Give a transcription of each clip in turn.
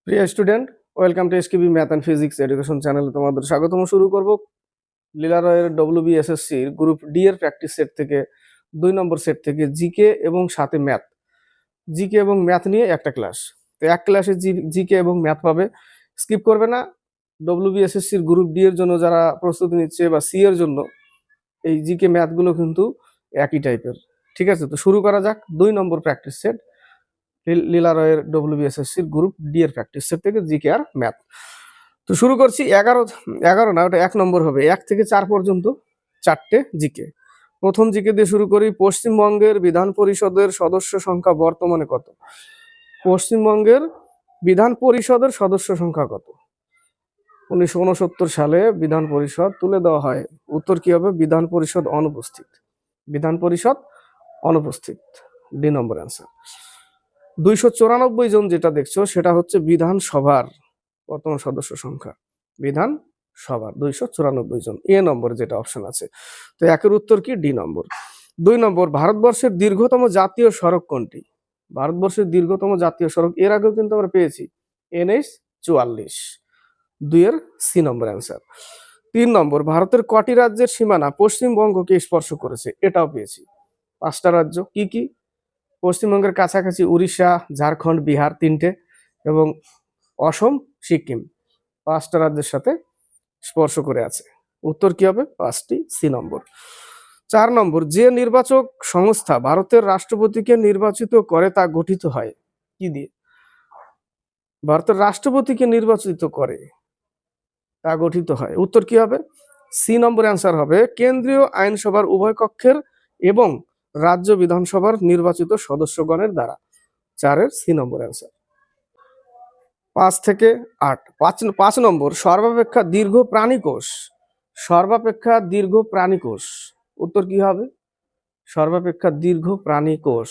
প্রিয় student, welcome to SKB math and physics education চ্যানেলে তোমাদের স্বাগতম। শুরু করব লীলা রয়ের ডব্লিউবিএসএসসির গ্রুপ ডি এর প্র্যাকটিস সেট থেকে 2 নম্বর সেট থেকে জিকে এবং সাথে ম্যাথ। জিকে এবং ম্যাথ নিয়ে একটা ক্লাস। তো এক ক্লাসে জিকে এবং ম্যাথ পাবে, স্কিপ করবে না। ডব্লিউবিএসএসসির গ্রুপ ডি এর জন্য যারা প্রস্তুতি নিচ্ছে বা সি এর জন্য এই জিকে ম্যাথগুলো কিন্তু একই টাইপের। ঠিক আছে, তো শুরু করা যাক। 2 নম্বর প্র্যাকটিস সেট লীলা রয়ের ডব্লিউবিএসএসসির গ্রুপ ডি এর প্র্যাকটিস সেট থেকে জিকে আর ম্যাথ। তো শুরু করছি। 11 না, ওটা 1 নম্বর হবে। 1 থেকে 4 পর্যন্ত 4টে জিকে। প্রথম জিকে দিয়ে শুরু করি। পশ্চিমবঙ্গের বিধান পরিষদের সদস্য সংখ্যা বর্তমানে কত? পশ্চিমবঙ্গের বিধান পরিষদের সদস্য সংখ্যা কত? 1969 সালে বিধান পরিষদ তুলে দেওয়া হয়। উত্তর কি হবে? বিধান পরিষদ অনুপস্থিত। বিধান পরিষদ অনুপস্থিত, ডি নম্বর অ্যান্সার। 294 জন যেটা দেখছো সেটা হচ্ছে বিধানসভার বর্তমান সদস্য সংখ্যা। বিধান সভার 294 জন, এ নম্বর যেটা অপশন আছে। তো একের উত্তর কি? ডি নম্বর। 2 নম্বর, ভারতবর্ষের দীর্ঘতম জাতীয় সড়ক কোনটি? ভারতবর্ষের দীর্ঘতম জাতীয় সড়ক এর আগেও কিন্তু আমরা পেয়েছি, NH 44। 2 এর সি নম্বর অ্যান্সার। 3 নম্বর, ভারতের কটি রাজ্যের সীমানা পশ্চিমবঙ্গকে স্পর্শ করেছে? এটাও পেয়েছি। 5টা রাজ্য। কি কি? পশ্চিমবঙ্গের কাছাকাছি উড়িষ্যা, ঝাড়খণ্ড, বিহার 3টে, এবং অসম, সিকিম 5টা রাজ্যের সাথে স্পর্শ করে আছে। উত্তর কি হবে? 5টি, সি নম্বর। 4 নম্বর, যে নির্বাচক সংস্থা ভারতের রাষ্ট্রপতিকে নির্বাচিত করে তা গঠিত হয় কি দিয়ে? ভারতের রাষ্ট্রপতিকে নির্বাচিত করে তা গঠিত হয়। উত্তর কি হবে? সি নম্বর অ্যান্সার হবে কেন্দ্রীয় আইনসভার উভয় কক্ষের এবং রাজ্য বিধানসভার নির্বাচিত সদস্যগণের দ্বারা। 4-এর সি নম্বর অ্যান্সার। 5 থেকে 8। 5 নম্বর, সর্বাপেক্ষা দীর্ঘ প্রাণীকোষ। সর্বাপেক্ষা দীর্ঘ প্রাণীকোষ। উত্তর কি হবে? সর্বাপেক্ষা দীর্ঘ প্রাণীকোষ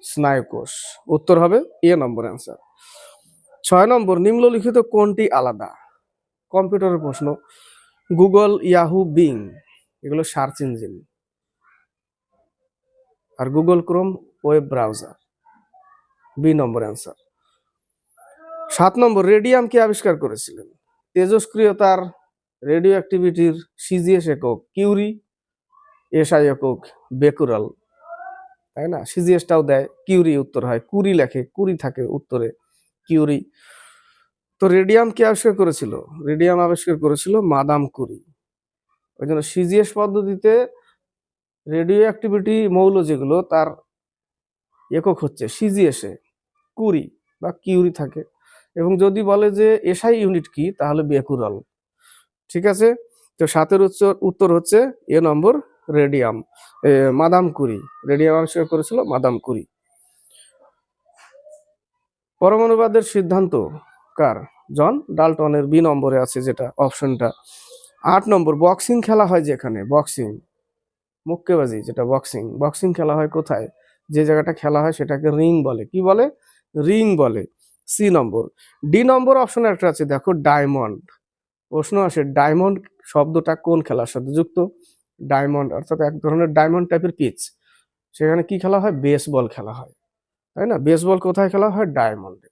স্নায়ুকোষ। উত্তর হবে এ নম্বর অ্যান্সার। 6 নম্বর, নিম্নলিখিত কোনটি আলাদা? কম্পিউটারের প্রশ্ন। গুগল, ইয়াহু, বিং এগুলো সার্চ ইঞ্জিন, আর Google Chrome web browser. B number answer. 7 number, radium কে আবিষ্কার করেছিলেন? তেজস্ক্রিয়তার, রেডিও অ্যাক্টিভিটির, সিজিএস একক, কিউরি, এসআই একক, বেকুরাল। তাই না? সিজিএসটাও দেয়, কিউরি উত্তর হয়। কুরি লেখে, কুরি থাকে উত্তরে, কিউরি। তো রেডিয়াম কে আবিষ্কার করেছিল? রেডিয়াম আবিষ্কার করেছিল মাদাম কুরি। ওই জন্য সিজিএস পদ্ধতিতে রেডিও অ্যাক্টিভিটি মৌল যেগুলো তার একক হচ্ছে সিজিএসে কুরি বা কিউরি থাকে, এবং যদি বলে যে এসআই ইউনিট কি, তাহলে বেকুরাল। ঠিক আছে, তো 7-এর উত্তর হচ্ছে এ নম্বর, রেডিয়াম, মাদাম কুরি। রেডিয়াম আবিষ্কার করেছিল মাদাম কুরি। পরমাণুবাদের সিদ্ধান্ত কার? জন ডাল্টনের। বি নম্বরে আছে যেটা অপশনটা। 8 নম্বর, বক্সিং খেলা হয় যেখানে, বক্সিং মুক্কেবাজি যেটা বক্সিং, বক্সিং খেলা হয় কোথায়? যে জায়গাটা খেলা হয় সেটাকে রিং বলে। কি বলে? রিং বলে। সি নম্বর। ডি নম্বর অপশন একটা আছে, দেখো, ডায়মন্ড। প্রশ্ন আসে ডায়মন্ড শব্দটা কোন খেলার সাথে যুক্ত? ডায়মন্ড অর্থাৎ এক ধরনের ডায়মন্ড টাইপের পিচ, সেখানে কি খেলা হয়? বেসবল খেলা হয়, তাই না? বেসবল কোথায় খেলা হয়? ডায়মন্ডে।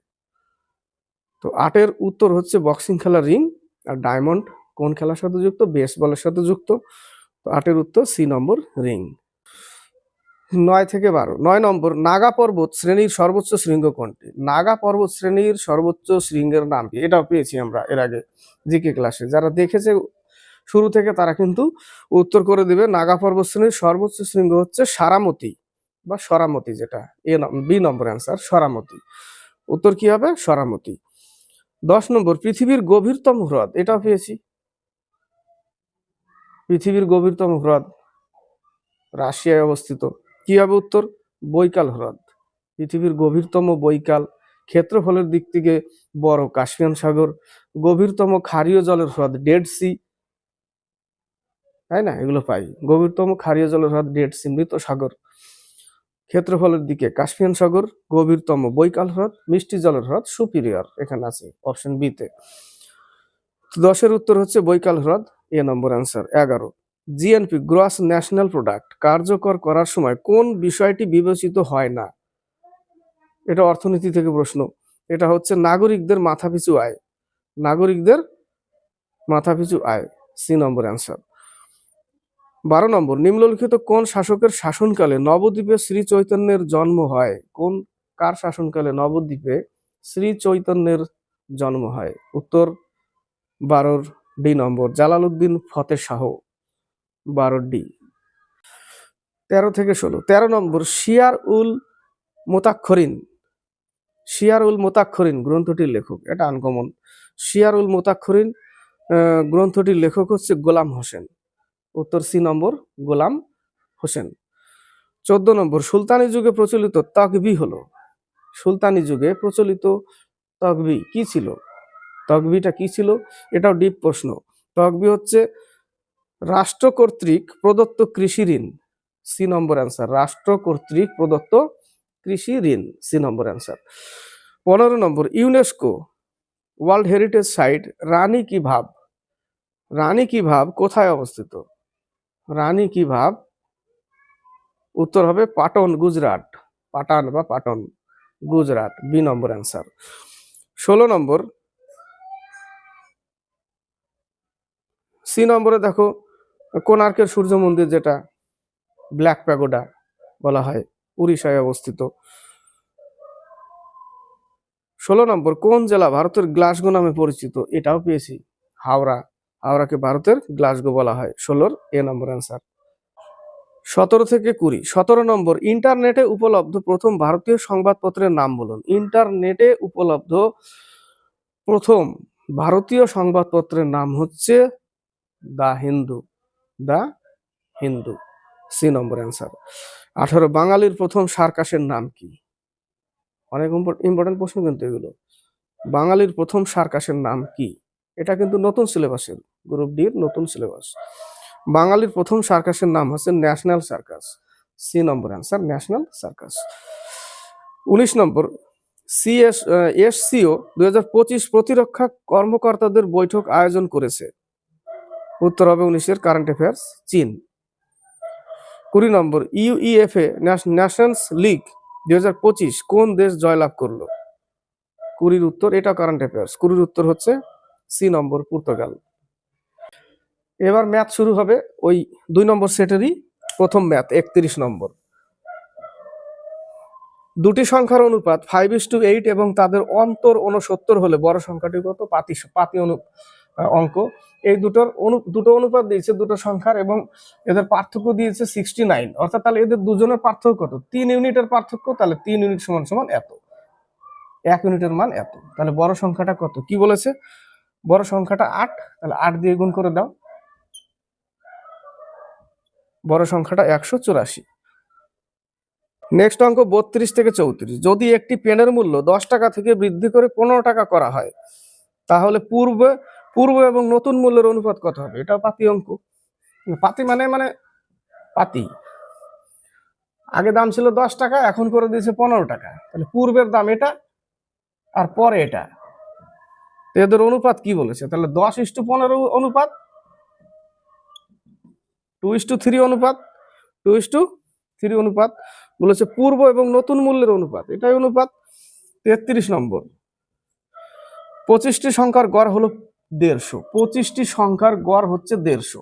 তো 8-এর উত্তর হচ্ছে বক্সিং খেলা রিং, আর ডায়মন্ড কোন খেলার সাথে যুক্ত? বেসবলের সাথে যুক্ত। তো 8-এর উত্তর সি নম্বর, রিং। 9 থেকে 12। 9 নম্বর, নাগা পর্বত শ্রেণীর সর্বোচ্চ শৃঙ্গ কোনটি? নাগা পর্বত শ্রেণীর সর্বোচ্চ শৃঙ্গের নাম কি? এটাও পেয়েছি আমরা এর আগে জিকে ক্লাসে। যারা দেখেছে শুরু থেকে তারা কিন্তু উত্তর করে দিবে। নাগা পর্বত শ্রেণীর সর্বোচ্চ শৃঙ্গ হচ্ছে সারামতি বা সরামতি, যেটা বি নম্বর অ্যান্সার, সরামতি। উত্তর কি হবে? সরামতি। 10 নম্বর, পৃথিবীর গভীরতম হ্রদ। এটাও পেয়েছি। পৃথিবীর গভীরতম হ্রদ রাশিয়ায় অবস্থিত। কি হবে উত্তর? বৈকাল হ্রদ। পৃথিবীর গভীরতম বৈকাল। ক্ষেত্রফলের দিক থেকে বড় কাস্পিয়ান সাগর। গভীরতম ক্ষারীয় জলের হ্রদ ডেড সি, তাই না? এগুলো পাই। গভীরতম ক্ষারীয় জলের হ্রদ ডেড সি, মৃত সাগর। ক্ষেত্রফলের দিকে কাস্পিয়ান সাগর। গভীরতম বৈকাল হ্রদ। মিষ্টি জলের হ্রদ সুপিরিয়র, এখানে আছে অপশন বি তে। 10-এর উত্তর হচ্ছে বৈকাল হ্রদ, A number answer. 11, GNP gross national product কার্যকর করার সময় কোন বিষয়টি বিবেচিত হয় না? এটা অর্থনীতি থেকে প্রশ্ন। এটা হচ্ছে নাগরিকদের মাথাপিছু আয়, নাগরিকদের মাথাপিছু আয়, সি নম্বর অ্যান্সার। 12 নম্বর, নিম্নলিখিত কোন শাসকের শাসনকালে নবদ্বীপে শ্রী চৈতন্যের জন্ম হয়? কার শাসনকালে নবদ্বীপে শ্রী চৈতন্যের জন্ম হয়? উত্তর 12 ডি নম্বর, জালালউদ্দিন ফতেহ শাহ, 12 ডি। 13 থেকে 16, 13 নম্বর, শিয়ার উল মোতাক্ষরিন, শিয়ার উল মোতাক্ষরিন গ্রন্থটির লেখক, এটা আনকমন। শিয়ার উল মোতাক্ষরিন গ্রন্থটির লেখক হচ্ছে গোলাম হোসেন, উত্তর সি নম্বর, গোলাম হোসেন। 14 নম্বর, সুলতানি যুগে প্রচলিত তাকবি হলো, সুলতানি যুগে প্রচলিত তাকবি কি ছিল? তাকবিটা কি ছিল? এটাও ডিপ প্রশ্ন। তাকবি হচ্ছে রাষ্ট্র কর্তৃক প্রদত্ত কৃষি ঋণ, সি নম্বর অ্যান্সার, রাষ্ট্র কর্তৃক প্রদত্ত কৃষি ঋণ, সি নম্বর অ্যান্সার। 15 নম্বর, ইউনেস্কো ওয়ার্ল্ড হেরিটেজ সাইট রানী কি ভাব, রানী কি ভাব কোথায় অবস্থিত? রানী কি ভাব, উত্তর হবে পাটন, গুজরাট, পাটান বা Patton, Gujarat, B number answer. 16 নম্বর, সি নম্বরে দেখো কোণার্কের সূর্য মন্দির, যেটা ব্ল্যাক প্যাগোডা বলা হয়, উড়িষ্যায় অবস্থিত। 16 নম্বর, কোন জেলা ভারতের গ্লাসগো নামে পরিচিত? এটাও পেয়েছি, হাওড়া, হাওড়াকে ভারতের গ্লাসগো বলা হয়, 16 এ নম্বর অ্যান্সার। 17 থেকে 20, 17 নম্বর, ইন্টারনেটে উপলব্ধ প্রথম ভারতীয় সংবাদপত্রের নাম বলুন। ইন্টারনেটে উপলব্ধ প্রথম ভারতীয় সংবাদপত্রের নাম হচ্ছে the Hindu, the Hindu, C নম্বর অ্যান্সার। 18, বাঙালির প্রথম সার্কাসের নাম কি? অনেক ইম্পর্টেন্ট প্রশ্ন কিন্তু এগুলো। বাঙালির প্রথম সার্কাসের নাম কি? এটা কিন্তু নতুন সিলেবাসের, গ্রুপ ডির নতুন সিলেবাস। বাঙালির প্রথম সার্কাসের নাম হচ্ছে ন্যাশনাল সার্কাস, সি নম্বর অ্যান্সার, ন্যাশনাল সার্কাস। 19 নম্বর, এসসিও 2025 প্রতিরক্ষা কর্মকর্তাদের বৈঠক আয়োজন করেছে, উত্তর হবে 19-এর কারেন্ট অ্যাফেয়ার্স, চীন। 20 নম্বর, ইউইএফএ ন্যাশনস লিগ 2025 কোন দেশ জয়লাভ করলো? 20-র উত্তর, এটা কারেন্ট অ্যাফেয়ার্স, 20-র উত্তর হচ্ছে সি নম্বর, পর্তুগাল। এবার ম্যাথ শুরু হবে, ওই 2 নম্বর সেটেরই প্রথম ম্যাথ, 31 নম্বর। দুটি সংখ্যার অনুপাত 5:8 এবং তাদের অন্তর 69 হলে বড় সংখ্যাটি কত? পাতি অঙ্ক। এই দুটো অনুপাত দিয়েছে দুটো সংখ্যার, এবং এদের পার্থক্য দিয়েছে 69, অর্থাৎ তাহলে এদের দুজনের পার্থক্য কত? 3 ইউনিটের পার্থক্য, তাহলে 3 ইউনিট সমান সমান এত, 1 ইউনিটের মান এত। তাহলে বড় সংখ্যাটা কত? কি বলেছে? বড় সংখ্যাটা 8, তাহলে 8 দিয়ে গুণ করে দাও, বড় সংখ্যাটা 184। নেক্সট অঙ্ক 32 থেকে 34, যদি একটি পেনের মূল্য 10 টাকা থেকে বৃদ্ধি করে 15 টাকা করা হয়, তাহলে পূর্ব এবং নতুন মূল্যের অনুপাত কত হবে? এটা পাতি অঙ্ক। পাতি মানে পাতি, আগে দাম ছিল 10 টাকা, এখন করে দিয়েছে 15 টাকা, তাহলে পূর্বের দাম এটা আর পরে এটা, এদের অনুপাত কি বলেছে? তাহলে 10:15 অনুপাত, 2:3 অনুপাত, 2:3 অনুপাত বলেছে। পূর্ব এবং নতুন মূল্যের অনুপাত, এটাই অনুপাত। 33 নম্বর, 25টি সংখ্যার গড় হলো 150, 25টি সংখ্যার গড় হচ্ছে 150,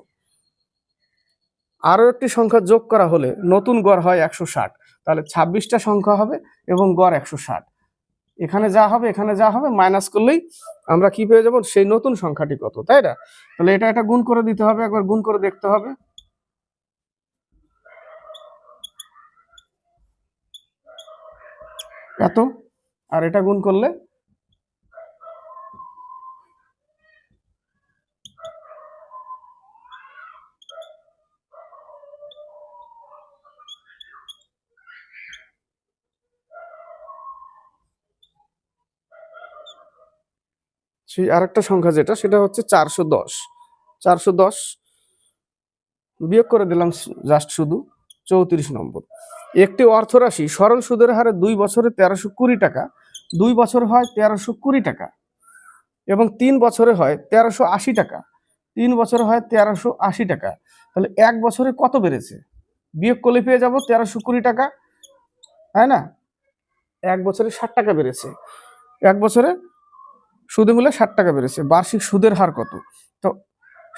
আরো একটি সংখ্যা যোগ করা হলে নতুন গড় হয় 160, তাহলে 26টা সংখ্যা হবে এবং গড় 160। এখানে যা হবে এখানে যা হবে মাইনাস করলেই আমরা কি পেয়ে যাব? সেই নতুন সংখ্যাটি কত, তাই না? তাহলে এটা গুণ করে দিতে হবে, একবার গুণ করে দেখতে হবে। এত, আর এটা গুণ করলে সেই আরেকটা সংখ্যা যেটা, সেটা হচ্ছে 410, 410 বিয়োগ করে দিলাম জাস্ট শুধু 34 নম্বর, একটি অর্থরাশি সরল সুদের হারে 2 বছরে 1320 টাকা, 2 বছর হয় 1320 টাকা, এবং 3 বছরে হয় 1380 টাকা, 3 বছরে হয় 1380 টাকা, তাহলে 1 বছরে কত বেড়েছে? বিয়োগ করলে পেয়ে যাব 1320 টাকা, তাই না? 1 বছরে 60 টাকা বেড়েছে। এক বছরে সুদে মূলে 60 টাকা বেড়েছে, বার্ষিক সুদের হার কত? তো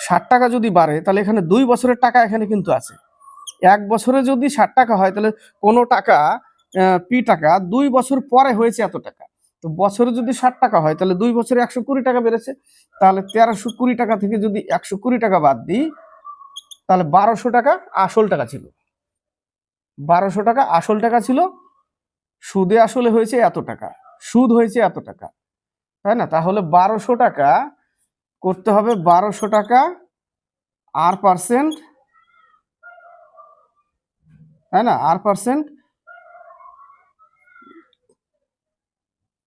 60 টাকা যদি বাড়ে তাহলে এখানে 2 বছরের টাকা এখানে কিন্তু আছে। এক বছরে যদি 60 টাকা হয় তাহলে কোনো টাকা পি টাকা 2 বছর পরে হয়েছে এত টাকা। তো বছরে যদি 60 টাকা হয় তাহলে 2 বছরে 120 টাকা বেড়েছে। তাহলে 1320 টাকা থেকে যদি 120 টাকা বাদ দিই তাহলে 1200 টাকা আসল টাকা ছিল। 1200 টাকা আসল টাকা ছিল, সুদে আসলে হয়েছে এত টাকা, সুদ হয়েছে এত টাকা, তাই না? তাহলে 1200 টাকা করতে হবে, 1200 টাকা আর পার্সেন্ট, তাই না? আর পার্সেন্ট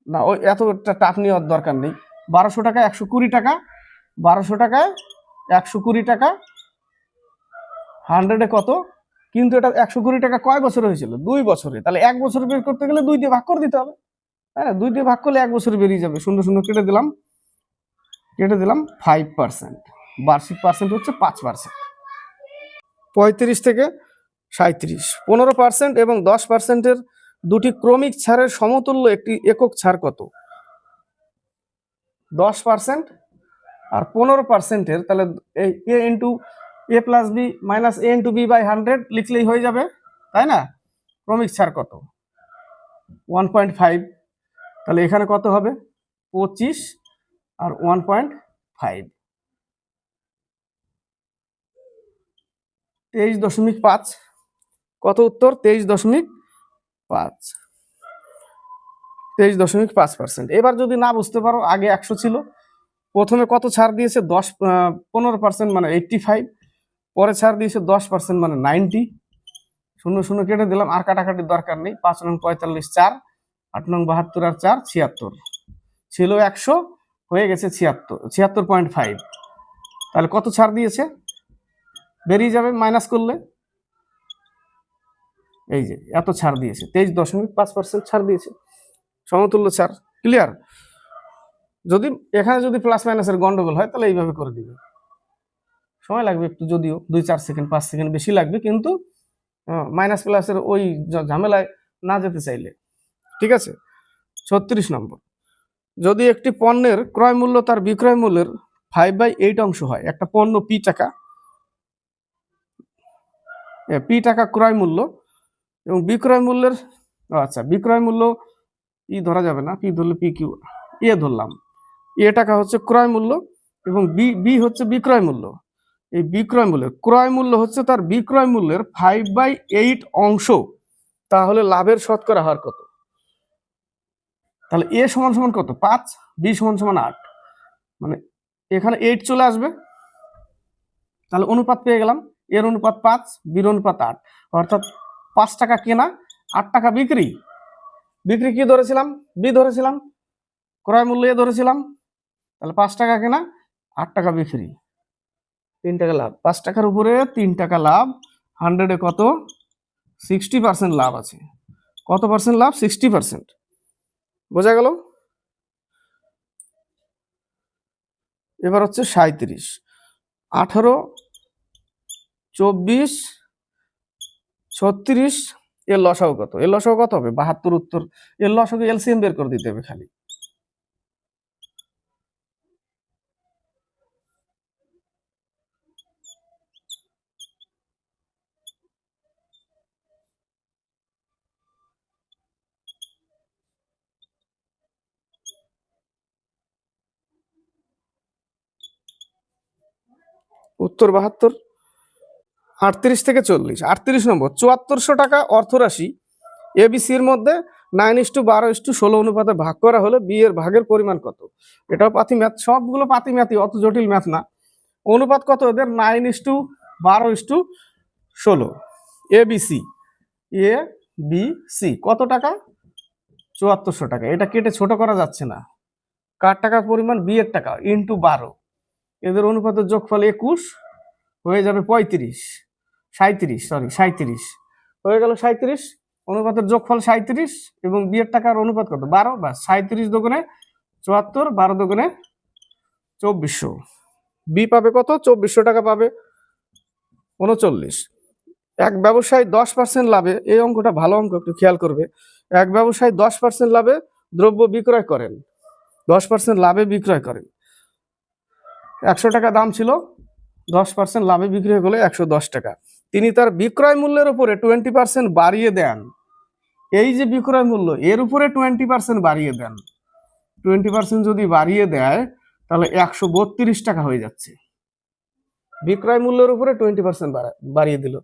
না, ওই এতটা টাফ নেওয়ার দরকার নেই। 1200 টাকা 120 টাকা, 1200 টাকায় 120 টাকা 100-এ কত? কিন্তু এটা 120 টাকা কয় বছরে হয়েছিল? 2 বছরে। তাহলে 1 বছর বের করতে গেলে 2 দিয়ে ভাগ করে দিতে হবে। হ্যাঁ, 2 দিয়ে ভাগ করলে 1 বছরে বেরিয়ে যাবে। শূন্য শূন্য কেটে দিলাম, 5%। বার্ষিক পার্সেন্ট হচ্ছে 5%। 35 থেকে 37, 15% এবং 10%-এর দুটি ক্রমিক ছাড়ের সমতুল্য একটি একক ছাড় কত? 10% আর 15%-এর, তাহলে A into A plus B minus A into B by 100 লিখলেই হয়ে যাবে, তাই না? ক্রমিক ছাড় কত? 1.5। তাহলে এখানে কত হবে? 25 আর 1.5, 23.5। কত উত্তর? 23.5, 23.5%। এবার যদি না বুঝতে পারো, আগে 100 ছিল, প্রথমে কত ছাড় দিয়েছে? 15% মানে 85, পরে ছাড় দিয়েছে 10% মানে 90। শূন্য শূন্য কেটে দিলাম, আর কাটাকাটির দরকার নেই। 5 নং 45 4, 8 নং 72 আর 4 76, ছিল 100 হয়ে গেছে 76.5। তাহলে কত ছাড় দিয়েছে? বেরিয়ে যাবে মাইনাস করলে, এই যে এত ছাড় দিয়েছে, 23.5% ছাড় দিয়েছে, সমতুল্য ছাড়। ক্লিয়ার? যদি এখানে যদি প্লাস মাইনাসের গন্ডগোল হয় তাহলে এইভাবে করে দিবে, সময় লাগবে একটু, যদিও 2-4 সেকেন্ড 5 সেকেন্ড বেশি লাগবে, কিন্তু মাইনাস প্লাসের ওই ঝামেলায় না যেতে চাইলে। ঠিক আছে। 36 নম্বর, যদি একটি পণ্যের ক্রয় মূল্য তার বিক্রয় মূল্যের 5/8 অংশ হয়, একটা পণ্য পি টাকা ক্রয় মূল্য এবং বিক্রয় মূল্যের, আচ্ছা বিক্রয় মূল্য ই ধরা যাবে না, পি ধরলে পি কিউ, এ ধরলাম, এ টাকা হচ্ছে ক্রয় মূল্য এবং বি হচ্ছে বিক্রয় মূল্য। এই বিক্রয় মূল্যের ক্রয় মূল্য হচ্ছে তার বিক্রয় মূল্যের 5/8 অংশ, তাহলে লাভের শতকরা হার কত? তাহলে এ সমান সমান কত? 5, বি সমান সমান 8, মানে এখানে 8 চলে আসবে, তাহলে অনুপাত পেয়ে গেলাম, এর অনুপাত 5, বির অনুপাত 8, অর্থাৎ 5 টাকা কেনা, 8 টাকা বিক্রি। বিক্রি কি ধরেছিলাম? বি ধরেছিলাম, ক্রয় মূল্য এ ধরেছিলাম, তাহলে 5 টাকা কেনা, 8 টাকা বিক্রি, 3 টাকা লাভ। 5 টাকার উপরে 3 টাকা লাভ, 100-এ কত? 60% লাভ আছে। কত পার্সেন্ট লাভ? 60%। বোঝা গেল? এবার হচ্ছে 37, 18, 24, 36, এর লসাগু কত? এর লসাগু কত হবে? 72। উত্তর, এর লসাগু এলসিএম বের করে দিতে হবে খালি। উত্তর 72। 38 থেকে 40, 38 নম্বর, 7400 টাকা অর্থরাশি এবিসির মধ্যে 9:12:16 অনুপাতে ভাগ করা হলে বি এর ভাগের পরিমাণ কত? এটাও পাতি ম্যাথ, সবগুলো পাতি ম্যাথই, অত জটিল ম্যাথ না। অনুপাত কত এদের? 9:12:16। এবিসি, এ বি সি কত টাকা? 7400 টাকা। এটা কেটে ছোট করা যাচ্ছে না। কার টাকার পরিমাণ? বি এর টাকা ইন্টু 12, এদের অনুপাতের যোগফল 21 হয়ে যাবে 35, 37 হয়ে গেল 37, অনুপাতের যোগফল 37 এবং বি এর টাকার অনুপাত কত? 12, বা 37 দুগুণে 74, 12 দুগুণে 2400। বি পাবে কত? 2400 টাকা পাবে। 39, এক ব্যবসায় 10% লাভে, এই অঙ্কটা ভালো অঙ্ক, একটু খেয়াল করবে। এক ব্যবসায় 10% লাভে দ্রব্য বিক্রয় করেন, 10% লাভে বিক্রয় করেন, 100 টাকা দাম ছিল, 10% লাভে বিক্রি হয়ে গেলে 110 টাকা। তিনি তার বিক্রয় মূল্যের উপরে 20% বাড়িয়ে দেন। এই যে বিক্রয় মূল্য, এর উপরে 20% বাড়িয়ে দেন। 20% যদি বাড়িয়ে দেয় তাহলে 132 টাকা হয়ে যাচ্ছে। বিক্রয় মূল্যের উপরে 20% বাড়িয়ে দিল,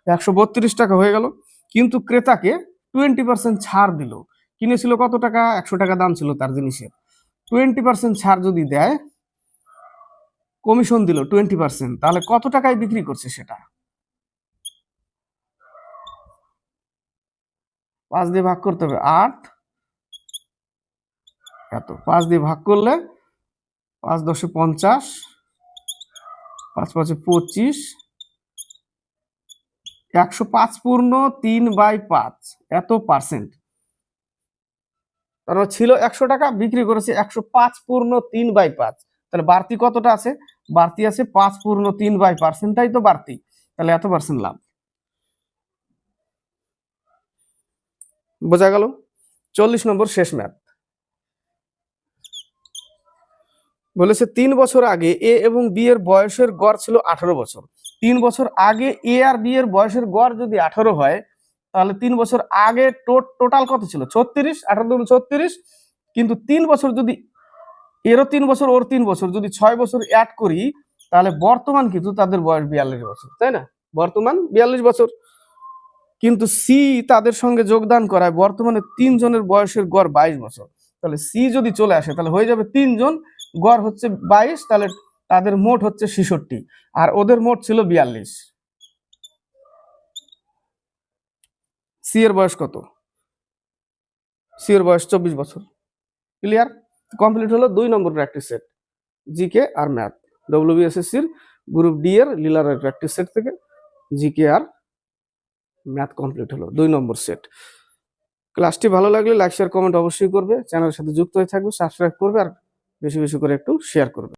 132 টাকা হয়ে গেল। কিন্তু ক্রেতাকে 20% ছাড় দিল। কিনেছিল কত টাকা? 100 টাকা দাম ছিল তার জিনিসের। 20% ছাড় যদি দেয়, কমিশন দিল 20%, তাহলে কত টাকায় বিক্রি করছে সেটা? 5 দিয়ে ভাগ করতে হবে, 8 এত। 5 দিয়ে ভাগ করলে 5 10 50, 5 5 25, 105/3/5 এত পার্সেন্ট। তার ছিল 100 টাকা, বিক্রি করেছে 105/3/5। তাহলে বাড়তি কতটা আছে? বাড়তি আছে 5/3/5, তো বাড়তি। তাহলে এত পার্সেন্ট লাভ। বোঝা গেল? 40 নম্বর শেষ ম্যাথ বলেছে 3 বছর আগে এ এবং বি এর বয়সের গড় ছিল 18 বছর। 3 বছর আগে এ আর বি এর বয়সের গড় যদি 18 হয়, তাহলে 3 বছর আগে টোটাল কত ছিল? 36, 18 দুগুণ 36। কিন্তু 3 বছর যদি এরও 3 বছর ওর 3 বছর যদি 6 বছর অ্যাড করি, তাহলে বর্তমান কিন্তু তাদের বয়স 42 বছর, তাই না? বর্তমান 42 বছর। কিন্তু সি তাদের সঙ্গে যোগদান করায় বর্তমানে 3 জনের বয়সের গড় 22 বছর। তাহলে সি যদি চলে আসে তাহলে হয়ে যাবে 3 জন, গড় হচ্ছে 22, তাহলে তাদের মোট হচ্ছে 66, আর ওদের মোট ছিল 42। সি এর বয়স কত? সি এর বয়স 24 বছর। ক্লিয়ার? কমপ্লিট হলো 2 নম্বর প্র্যাকটিস সেট, জিকে আর ম্যাথ। ডব্লিউবিএসএসসির গ্রুপ ডি এর লিলারের প্র্যাকটিস সেট থেকে জিকে আর ম্যাথ কমপ্লিট হলো 2 নম্বর সেট। ক্লাসটি ভালো লাগলে লাইক শেয়ার কমেন্ট অবশ্যই করবে, চ্যানেলের সাথে যুক্ত হয়ে থাকবে, সাবস্ক্রাইব করবে, আর বেশি বেশি করে একটু শেয়ার করবে।